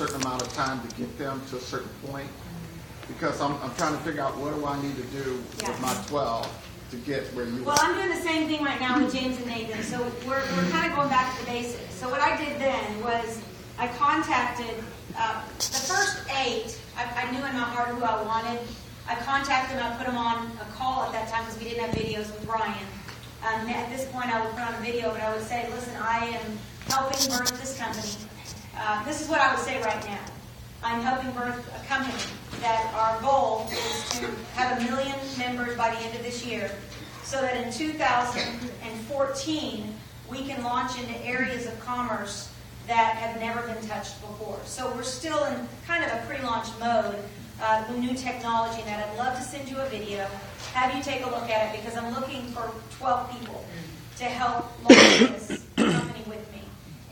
certain amount of time to get them to a certain point? Because I'm trying to figure out what do I need to do with my 12 to get where you Well, I'm doing the same thing right now with James and Nathan, so we're kind of going back to the basics. So what I did then was I contacted the first 8. I knew in my heart who I wanted. I contacted them. I put them on a call at that time because we didn't have videos with Ryan. At this point, I would put on a video, but I would say, listen, I am helping birth this company. This is what I would say right now. I'm helping birth a company that our goal is to have 1 million members by the end of this year, so that in 2014 we can launch into areas of commerce that have never been touched before. So we're still in kind of a pre-launch mode with new technology, and that I'd love to send you a video, have you take a look at it, because I'm looking for 12 people to help launch this company with me.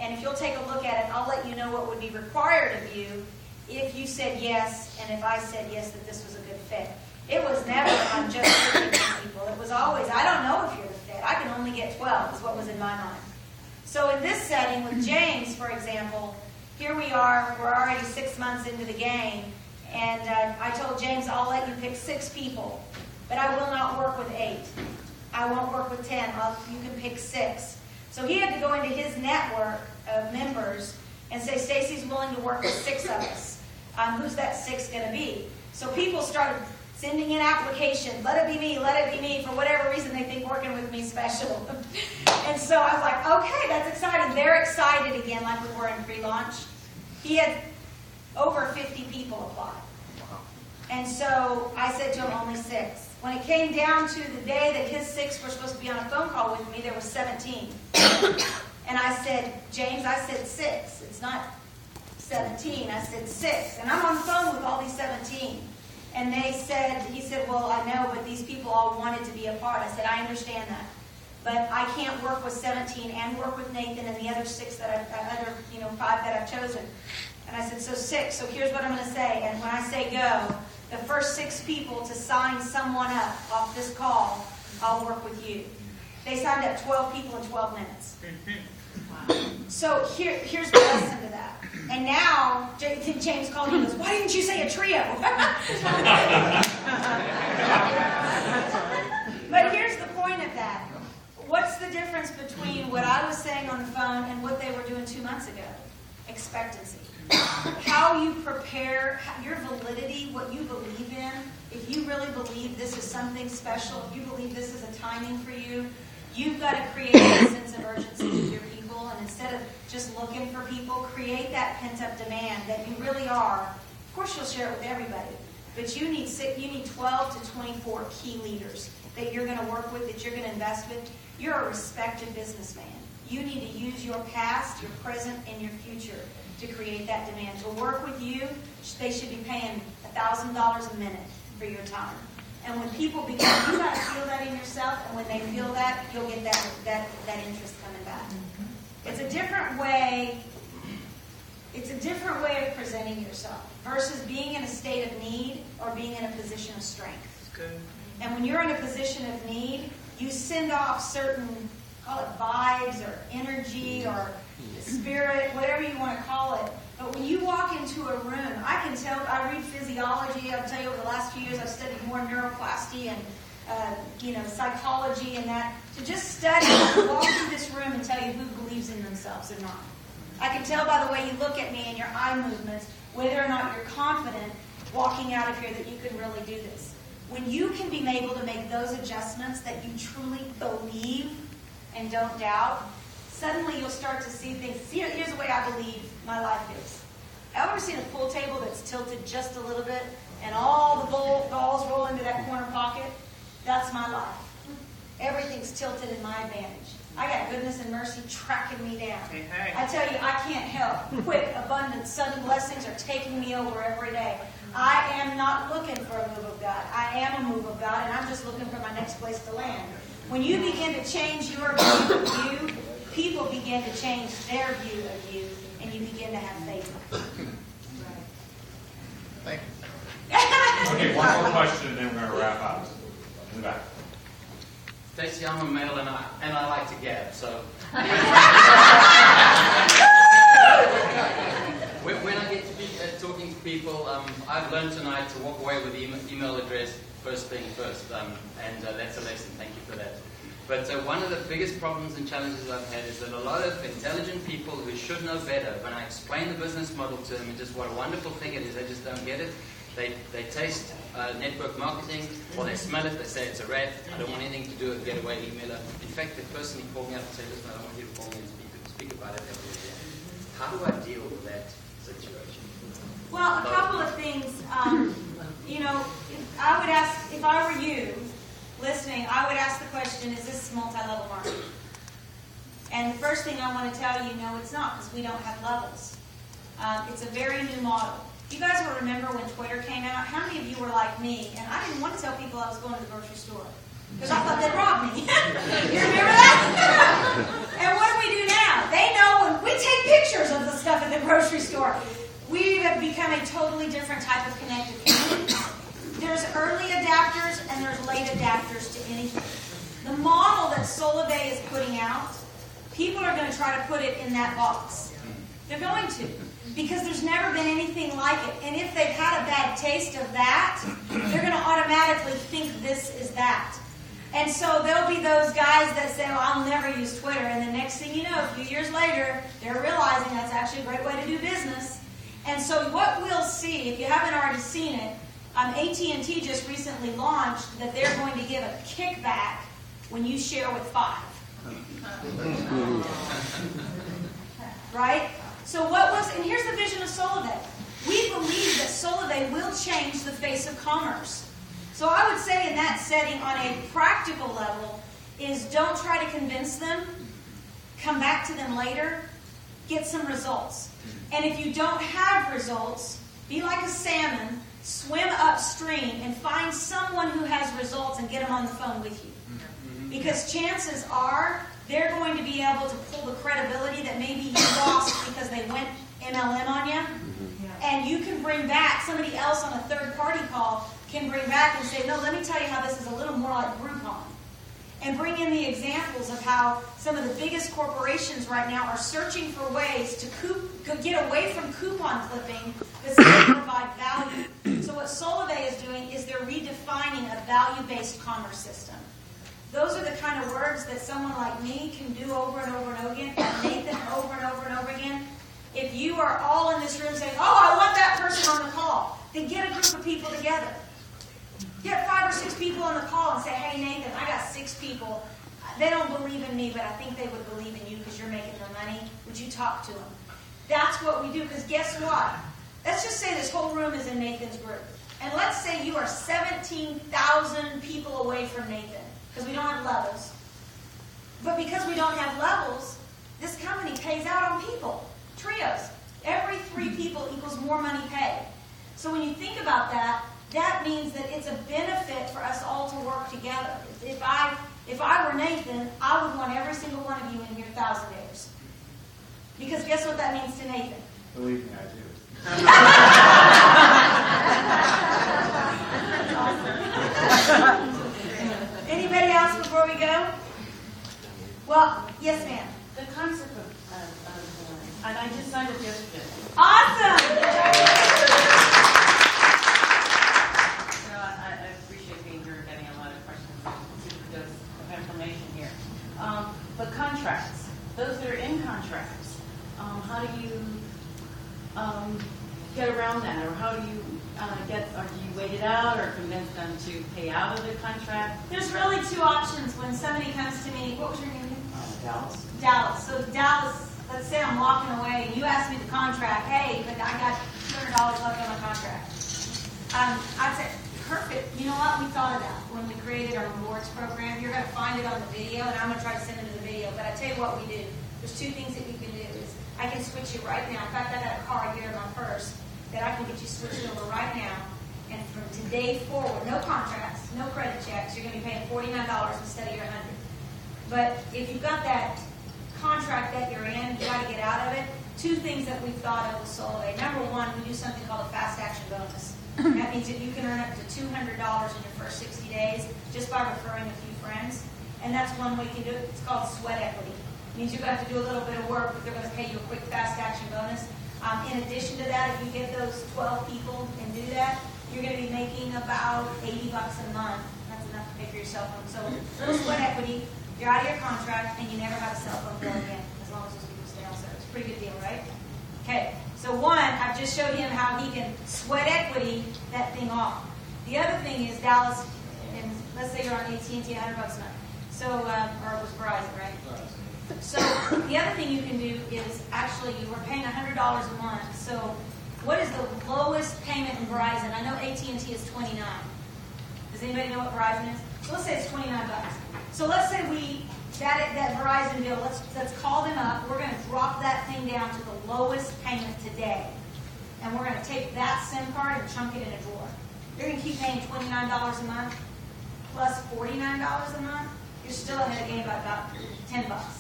And if you'll take a look at it, I'll let you know what would be required of you if you said yes, and if I said yes, that this was a good fit. It was never, I'm just looking for people. It was always, I don't know if you're the fit. I can only get 12 is what was in my mind. So in this setting with James, for example, here we are, we're already 6 months into the game, and I told James, I'll let you pick 6 people, but I will not work with 8. I won't work with 10. You can pick 6. So he had to go into his network of members and say, Stacy's willing to work with 6 of us. Who's that 6 going to be? So people started sending in applications. Let it be me, let it be me. For whatever reason, they think working with me is special. And so I was like, okay, that's exciting. They're excited again, like we were in pre-launch. He had over 50 people apply. And so I said to him, only 6. When it came down to the day that his 6 were supposed to be on a phone call with me, there was 17. And I said, James, I said 6. It's not 17. I said 6. And I'm on the phone with all these 17. And he said, well, I know, but these people all wanted to be a part. I said, I understand that. But I can't work with 17 and work with Nathan and the other 5 that I've chosen. And I said, so 6. So here's what I'm going to say. And when I say go, the first 6 people to sign someone up off this call, I'll work with you. They signed up 12 people in 12 minutes. So here's the lesson to that. And now, James called me and goes, why didn't you say a trio? But here's the point of that. What's the difference between what I was saying on the phone and what they were doing 2 months ago? Expectancy. How you prepare, your validity, what you believe in. If you really believe this is something special, if you believe this is a timing for you, you've got to create a sense of urgency with your people. And instead of just looking for people, create that pent-up demand that you really are. Of course, you'll share it with everybody. But you need 12 to 24 key leaders that you're going to work with, that you're going to invest with. You're a respected businessman. You need to use your past, your present, and your future to create that demand. To work with you, they should be paying $1,000 a minute for your time. And when people begin, you got to feel that in yourself, and when they feel that, you'll get that interest coming back. It's a different way. It's a different way of presenting yourself versus being in a state of need or being in a position of strength. Good. And when you're in a position of need, you send off certain, call it vibes or energy or spirit, whatever you want to call it. But when you walk into a room, I can tell, I read physiology. I'll tell you over the last few years I've studied more neuroplasty and psychology and that. To just study, walk through this room and tell you who believes in themselves or not. I can tell by the way you look at me and your eye movements whether or not you're confident walking out of here that you can really do this. When you can be able to make those adjustments that you truly believe and don't doubt, suddenly you'll start to see things. Here's the way I believe my life is. I've ever seen a pool table that's tilted just a little bit and all the balls roll into that corner pocket? That's my life. Everything's tilted in my advantage. I got goodness and mercy tracking me down. Hey. I tell you, I can't help. Quick, abundant, sudden blessings are taking me over every day. I am not looking for a move of God. I am a move of God, and I'm just looking for my next place to land. When you begin to change your view of you, people begin to change their view of you, and you begin to have faith. Thank you. Okay, one more question, and then we're going to wrap up. In the back. Stacy, I'm a male, and I like to gab, so. When I get to be people. I've learned tonight to walk away with the email address first thing first, and that's a lesson. Thank you for that. But one of the biggest problems and challenges I've had is that a lot of intelligent people who should know better, when I explain the business model to them and just what a wonderful thing it is, they just don't get it. They taste network marketing, or they smell it, they say it's a rat, I don't want anything to do with getaway emailer. In fact, the person who called me up and said, listen, I don't want you to call me and speak about it ever again. How do I deal with that situation? Well, a couple of things. I would ask, if I were you listening, I would ask the question, is this multi-level marketing? And the first thing I want to tell you, no, it's not, because we don't have levels. It's a very new model. You guys will remember when Twitter came out. How many of you were like me? And I didn't want to tell people I was going to the grocery store, because I thought they'd rob me. You remember that? And what do we do now? They know when we take pictures of the stuff at the grocery store. We have become a totally different type of connected community. There's early adapters and there's late adapters to anything. The model that Solavei is putting out, people are going to try to put it in that box. They're going to, because there's never been anything like it. And if they've had a bad taste of that, they're going to automatically think this is that. And so there'll be those guys that say, well, I'll never use Twitter. And the next thing you know, a few years later, they're realizing that's actually a great way to do business. And so what we'll see, if you haven't already seen it, AT&T just recently launched that they're going to give a kickback when you share with 5. Right? So and here's the vision of Solavei. We believe that Solavei will change the face of commerce. So I would say in that setting, on a practical level, is don't try to convince them, come back to them later, get some results. And if you don't have results, be like a salmon, swim upstream and find someone who has results and get them on the phone with you. Because chances are they're going to be able to pull the credibility that maybe you lost because they went MLM on you. And you can bring back, somebody else on a third-party call can bring back and say, no, let me tell you how this is a little more like Groupon. And bring in the examples of how some of the biggest corporations right now are searching for ways to get away from coupon clipping but still provide value. So what Solavei is doing is they're redefining a value-based commerce system. Those are the kind of words that someone like me can do over and over and over again, and Nathan over and over and over again. If you are all in this room saying, oh, I want that person on the call, then get a group of people together. Get 5 or 6 people on the call and say, hey, Nathan, I got 6 people. They don't believe in me, but I think they would believe in you because you're making the money. Would you talk to them? That's what we do, because guess what? Let's just say this whole room is in Nathan's group. And let's say you are 17,000 people away from Nathan, because we don't have levels. But because we don't have levels, this company pays out on people. Trios. Every 3 people equals more money paid. So when you think about that, that means that it's a benefit for us all to work together. If I were Nathan, I would want every single one of you in here thousandaires. Because guess what that means to Nathan? Believe me, I do. Anybody else before we go? Well, yes, ma'am. The concept of and I just signed up yesterday. Awesome! I appreciate being here and getting a lot of questions of information here. But contracts, those that are in contracts, how do you get around that? Or how do you do you wait it out or convince them to pay out of the contract? There's really 2 options when somebody comes to me. What was your name? Dallas. Dallas. So Dallas, let's say I'm walking away and you ask me the contract. Hey, but I got $200 left on my contract. I'd say, perfect. You know what? We thought of that when we created our rewards program. You're going to find it on the video, and I'm going to try to send it to the video. But I tell you what we do. There's 2 things that you can do. Is I can switch you right now. In fact, I got a card here in my purse that I can get you switched over right now. And from today forward, no contracts, no credit checks. You're going to be paying $49 instead of your $100. But if you've got that contract that you're in, you got to get out of it. 2 things that we've thought of with Solavei. Number 1, we do something called a fast action bonus. That means that you can earn up to $200 in your first 60 days just by referring a few friends. And that's one way you can do it. It's called sweat equity. It means you're going to have to do a little bit of work, but they're going to pay you a quick fast action bonus. In addition to that, if you get those 12 people and do that, you're going to be making about $80 a month. That's enough to pay for your cell phone. So little sweat equity, you're out of your contract, and you never have a cell phone bill again, as long as those people stay on service. Pretty good deal, right? Okay, so one, I've just showed him how he can sweat equity that thing off. The other thing is Dallas, and let's say you're on AT&T, $100 a month. So, or it was Verizon, right? So the other thing you can do is actually you were paying $100 a month. So what is the lowest payment in Verizon? I know AT&T is $29. Does anybody know what Verizon is? So let's say it's $29. So let's say that Verizon bill, let's call them up. We're going to drop that thing down to the lowest payment today. And we're going to take that SIM card and chunk it in a drawer. You're going to keep paying $29 a month plus $49 a month. You're still ahead of the game by about $10.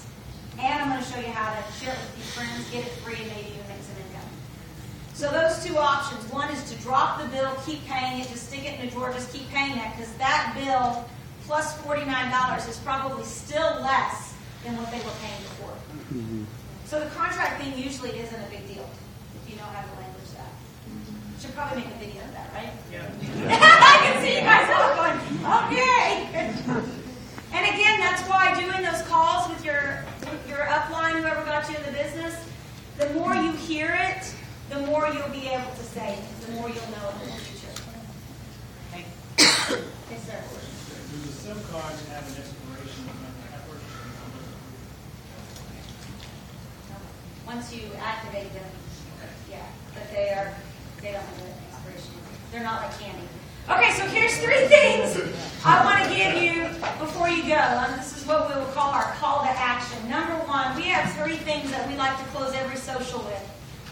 And I'm going to show you how to share it with your friends, get it free, and maybe even make some income. So those two options. One is to drop the bill, keep paying it, just stick it in a drawer, just keep paying that, because that bill plus $49 is probably still less than what they were paying before. So the contract thing usually isn't a big deal if you know how to language that. Should probably make a video of that, right? Yeah. I can see you guys all going, okay. And again, that's why doing those calls with your upline, whoever got you in the business, the more you hear it, the more you'll be able to say it, the more you'll know it in the future. Thank Yes, sir. Do the SIM cards have an expiration of network? Once you activate them, yeah, but they don't have an expiration. They're not like candy. Okay, so here's 3 things I want to give you before you go. And this is what we will call our call to action. Number 1, we have 3 things that we like to close every social with.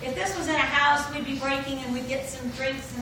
If this was in a house, we'd be breaking and we'd get some drinks and